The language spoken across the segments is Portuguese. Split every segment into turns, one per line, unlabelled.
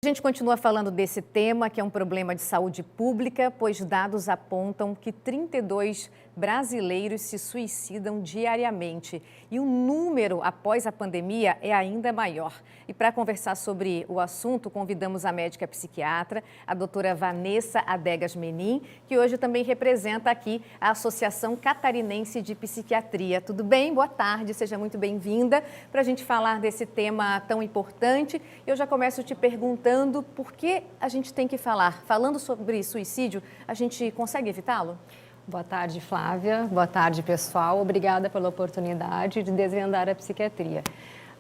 A gente continua falando desse tema, que é um problema de saúde pública, pois dados apontam que 32 brasileiros se suicidam diariamente. E o número após a pandemia é ainda maior. E para conversar sobre o assunto, convidamos a médica psiquiatra, a doutora Vanessa Adegas Menin, que hoje também representa aqui a Associação Catarinense de Psiquiatria. Tudo bem? Boa tarde, seja muito bem-vinda para a gente falar desse tema tão importante. Eu já começo te perguntando por que a gente tem que falar. Falando sobre suicídio, a gente consegue evitá-lo?
Boa tarde, Flávia. Boa tarde, pessoal. Obrigada pela oportunidade de desvendar a psiquiatria.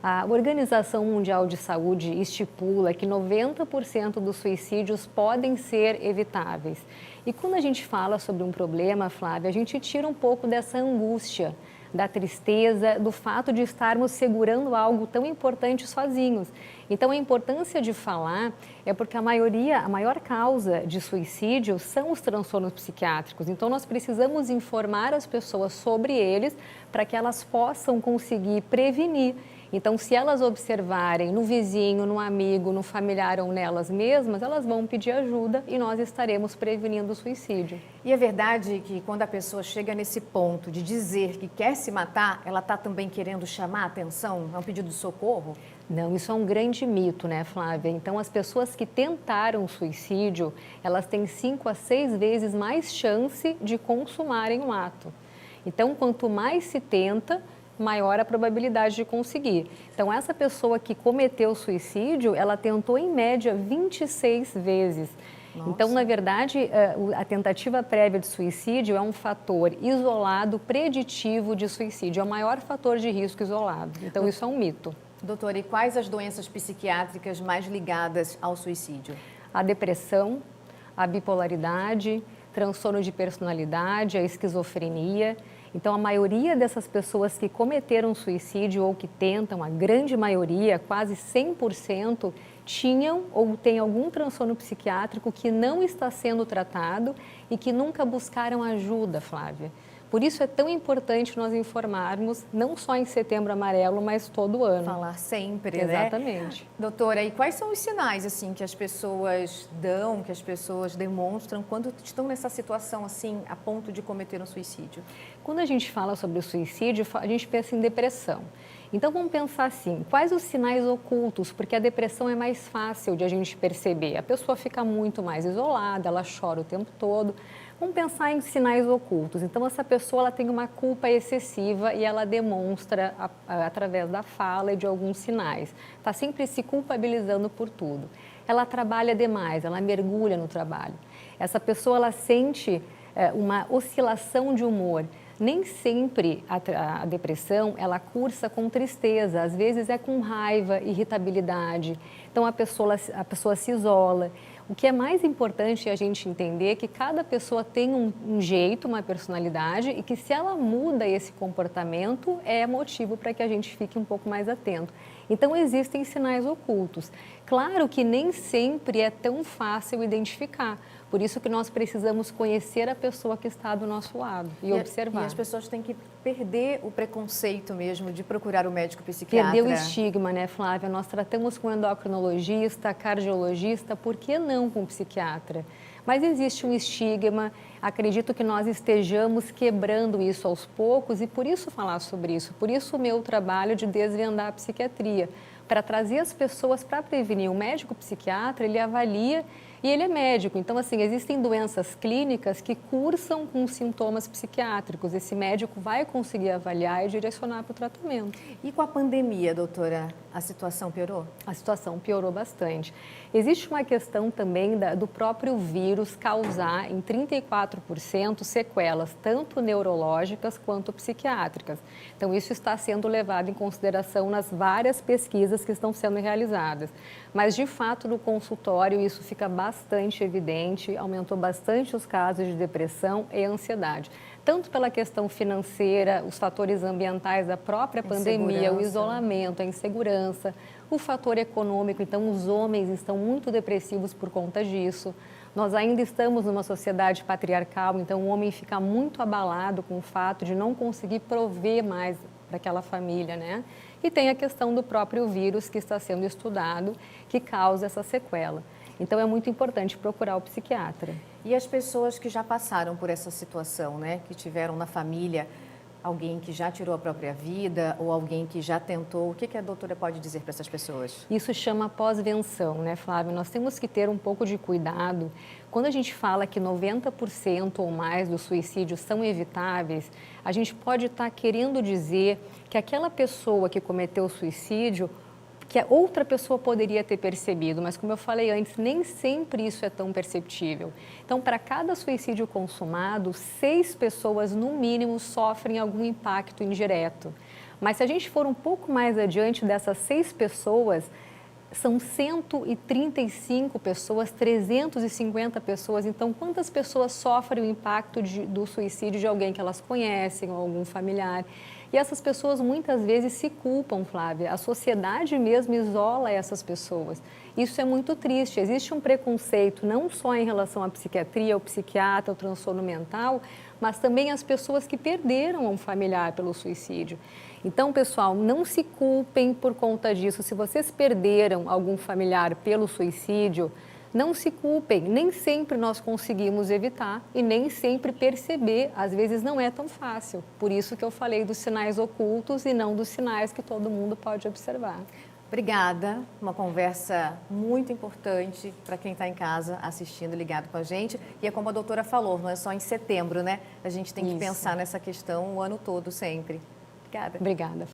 A Organização Mundial de Saúde estipula que 90% dos suicídios podem ser evitáveis. E quando a gente fala sobre um problema, Flávia, a gente tira um pouco dessa angústia, da tristeza, do fato de estarmos segurando algo tão importante sozinhos. Então, a importância de falar é porque a maior causa de suicídio são os transtornos psiquiátricos. Então, nós precisamos informar as pessoas sobre eles para que elas possam conseguir prevenir. Então, se elas observarem no vizinho, no amigo, no familiar ou nelas mesmas, elas vão pedir ajuda e nós estaremos prevenindo o suicídio.
E é verdade que quando a pessoa chega nesse ponto de dizer que quer se matar, ela está também querendo chamar a atenção? É um pedido de socorro?
Não, isso é um grande mito, né, Flávia? Então, as pessoas que tentaram o suicídio, elas têm 5 a 6 vezes mais chance de consumarem o ato. Então, quanto mais se tenta, maior a probabilidade de conseguir. Então, essa pessoa que cometeu o suicídio, ela tentou em média 26 vezes. Nossa. Então, na verdade, a tentativa prévia de suicídio é um fator isolado preditivo de suicídio, é o maior fator de risco isolado. Então, isso é um mito.
Doutora, e quais as doenças psiquiátricas mais ligadas ao suicídio?
A depressão, a bipolaridade, transtorno de personalidade, a esquizofrenia. Então, a maioria dessas pessoas que cometeram suicídio ou que tentam, a grande maioria, quase 100%, tinham ou têm algum transtorno psiquiátrico que não está sendo tratado e que nunca buscaram ajuda, Flávia. Por isso é tão importante nós informarmos, não só em Setembro Amarelo, mas todo ano.
Falar sempre,
Exatamente.
Né? Doutora, e quais são os sinais assim que as pessoas dão, que as pessoas demonstram quando estão nessa situação assim, a ponto de cometer um suicídio?
Quando a gente fala sobre o suicídio, a gente pensa em depressão. Então vamos pensar assim, quais os sinais ocultos? Porque a depressão é mais fácil de a gente perceber. A pessoa fica muito mais isolada, ela chora o tempo todo. Vamos pensar em sinais ocultos. Então, essa pessoa ela tem uma culpa excessiva e ela demonstra através da fala e de alguns sinais. Está sempre se culpabilizando por tudo. Ela trabalha demais, ela mergulha no trabalho. Essa pessoa ela sente uma oscilação de humor. Nem sempre a depressão ela cursa com tristeza, às vezes é com raiva, irritabilidade. Então, a pessoa se isola. O que é mais importante é a gente entender que cada pessoa tem um jeito, uma personalidade e que se ela muda esse comportamento é motivo para que a gente fique um pouco mais atento. Então, existem sinais ocultos. Claro que nem sempre é tão fácil identificar. Por isso que nós precisamos conhecer a pessoa que está do nosso lado e observar.
E as pessoas têm que perder o preconceito mesmo de procurar o médico psiquiatra.
Perder o estigma, né, Flávia? Nós tratamos com endocrinologista, cardiologista, por que não com psiquiatra? Mas existe um estigma, acredito que nós estejamos quebrando isso aos poucos e por isso falar sobre isso. Por isso o meu trabalho de desvendar a psiquiatria, para trazer as pessoas para prevenir. O médico psiquiatra, ele avalia e ele é médico. Então, assim, existem doenças clínicas que cursam com sintomas psiquiátricos. Esse médico vai conseguir avaliar e direcionar para o tratamento.
E com a pandemia, doutora, a situação piorou?
A situação piorou bastante. Existe uma questão também do próprio vírus causar em 34% sequelas, tanto neurológicas quanto psiquiátricas. Então, isso está sendo levado em consideração nas várias pesquisas que estão sendo realizadas. Mas, de fato, no consultório, isso fica bastante evidente, aumentou bastante os casos de depressão e ansiedade. Tanto pela questão financeira, os fatores ambientais da própria pandemia, o isolamento, a insegurança, o fator econômico. Então, os homens estão muito depressivos por conta disso. Nós ainda estamos numa sociedade patriarcal, então o homem fica muito abalado com o fato de não conseguir prover mais para aquela família, né? e tem a questão do próprio vírus que está sendo estudado, que causa essa sequela. Então, é muito importante procurar o psiquiatra.
E as pessoas que já passaram por essa situação, né? Que tiveram na família alguém que já tirou a própria vida ou alguém que já tentou, o que a doutora pode dizer para essas pessoas?
Isso chama pós-venção, né, Flávio? Nós temos que ter um pouco de cuidado. Quando a gente fala que 90% ou mais dos suicídios são evitáveis, a gente pode estar querendo dizer que aquela pessoa que cometeu o suicídio, que a outra pessoa poderia ter percebido, mas como eu falei antes, nem sempre isso é tão perceptível. Então, para cada suicídio consumado, 6 pessoas, no mínimo, sofrem algum impacto indireto. Mas se a gente for um pouco mais adiante dessas 6 pessoas, são 135 pessoas, 350 pessoas. Então, quantas pessoas sofrem o impacto do suicídio de alguém que elas conhecem ou algum familiar? E essas pessoas muitas vezes se culpam, Flávia. A sociedade mesmo isola essas pessoas. Isso é muito triste. Existe um preconceito não só em relação à psiquiatria, ao psiquiatra, ao transtorno mental, mas também as pessoas que perderam um familiar pelo suicídio. Então, pessoal, não se culpem por conta disso. Se vocês perderam algum familiar pelo suicídio, não se culpem. Nem sempre nós conseguimos evitar e nem sempre perceber. Às vezes não é tão fácil. Por isso que eu falei dos sinais ocultos e não dos sinais que todo mundo pode observar.
Obrigada, uma conversa muito importante para quem está em casa assistindo, ligado com a gente. E é como a doutora falou, não é só em setembro, né? A gente tem que pensar nessa questão o ano todo, sempre. Obrigada.
Obrigada.